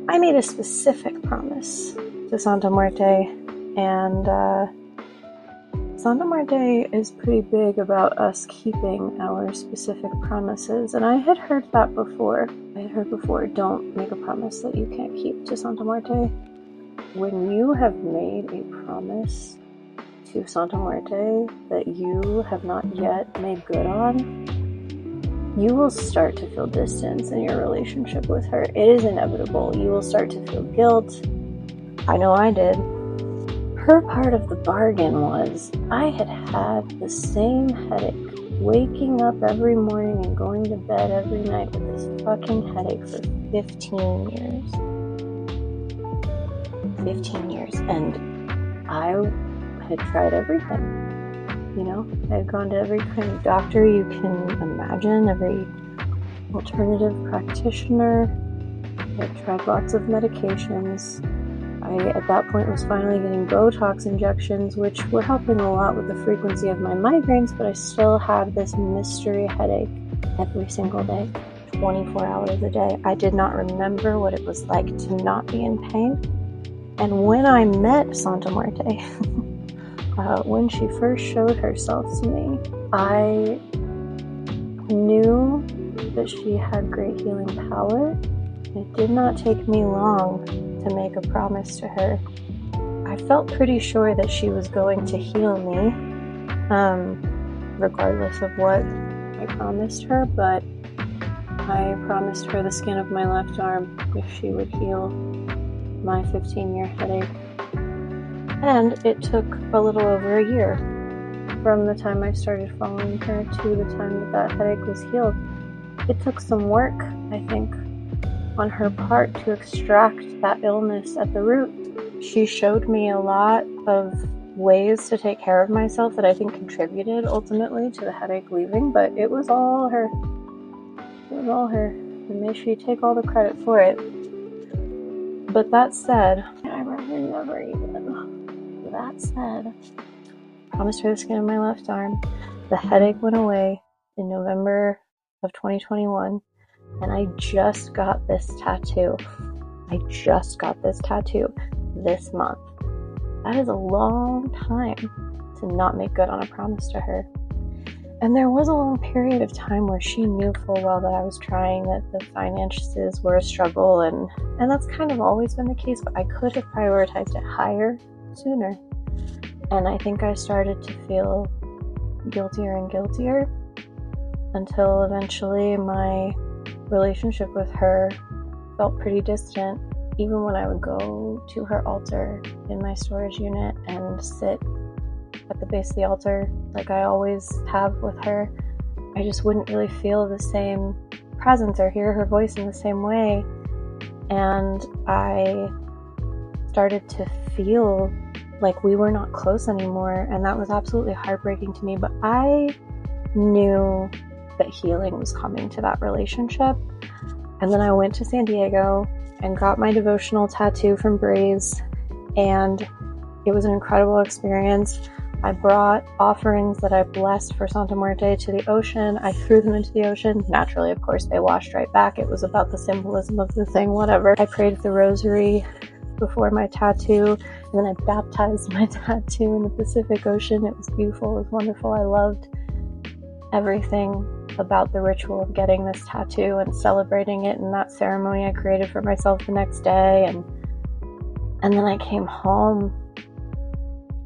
I made a specific promise to Santa Muerte, and Santa Muerte is pretty big about us keeping our specific promises, and I had heard that before. Don't make a promise that you can't keep to Santa Muerte. When you have made a promise to Santa Muerte that you have not yet made good on, you will start to feel distance in your relationship with her. It is inevitable. You will start to feel guilt. I know I did. Her part of the bargain was I had had the same headache, waking up every morning and going to bed every night with this fucking headache for 15 years. 15 years. And I had tried everything. I had gone to every kind of doctor you can imagine, every alternative practitioner. I had tried lots of medications. I, at that point, was finally getting Botox injections, which were helping a lot with the frequency of my migraines, but I still had this mystery headache every single day, 24 hours a day. I did not remember what it was like to not be in pain. And when I met Santa Muerte, when she first showed herself to me, I knew that she had great healing power. It did not take me long to make a promise to her. I felt pretty sure that she was going to heal me, regardless of what I promised her, but I promised her the skin of my left arm if she would heal my 15-year headache. And it took a little over a year from the time I started following her to the time that headache was healed. It took some work, I think, on her part to extract that illness at the root. She showed me a lot of ways to take care of myself that I think contributed ultimately to the headache leaving, but it was all her. It was all her. And may she take all the credit for it. But that said, that said, I promised her the skin of my left arm. The headache went away in November of 2021. And I just got this tattoo. This month. That is a long time to not make good on a promise to her. And there was a long period of time where she knew full well that I was trying, that the finances were a struggle, and that's kind of always been the case, but I could have prioritized it higher sooner. And I think I started to feel guiltier and guiltier until eventually my relationship with her felt pretty distant, even when I would go to her altar in my storage unit and sit at the base of the altar like I always have with her. I just wouldn't really feel the same presence or hear her voice in the same way, and I started to feel like we were not close anymore, and that was absolutely heartbreaking to me. But I knew that healing was coming to that relationship. And then I went to San Diego and got my devotional tattoo from Braze, and it was an incredible experience. I brought offerings that I blessed for Santa Muerte to the ocean. I threw them into the ocean. Naturally, of course, they washed right back. It was about the symbolism of the thing, whatever. I prayed the rosary before my tattoo, and then I baptized my tattoo in the Pacific Ocean. It was beautiful. It was wonderful. I loved everything about the ritual of getting this tattoo and celebrating it, and that ceremony I created for myself the next day. And then I came home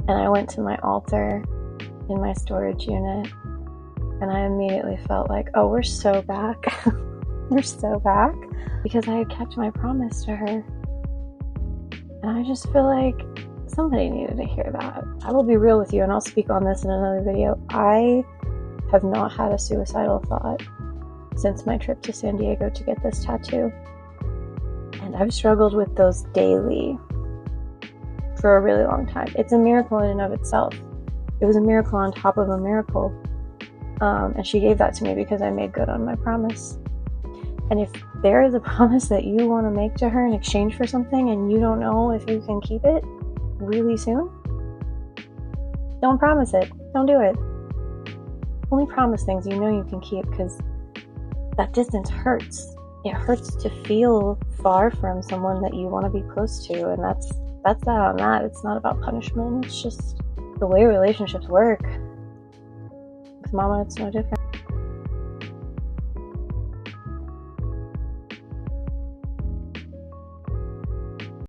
and I went to my altar in my storage unit, and I immediately felt like, oh, we're so back. We're so back, because I had kept my promise to her. And I just feel like somebody needed to hear that. I will be real with you, and I'll speak on this in another video. I have not had a suicidal thought since my trip to San Diego to get this tattoo. And I've struggled with those daily for a really long time. It's a miracle in and of itself. It was a miracle on top of a miracle. And she gave that to me because I made good on my promise. And if there is a promise that you want to make to her in exchange for something and you don't know if you can keep it really soon, don't promise it. Don't do it. Only promise things you know you can keep, because that distance hurts it hurts to feel far from someone that you want to be close to, and that's that on that. It's not about punishment, it's just the way relationships work. With Mama, it's no different.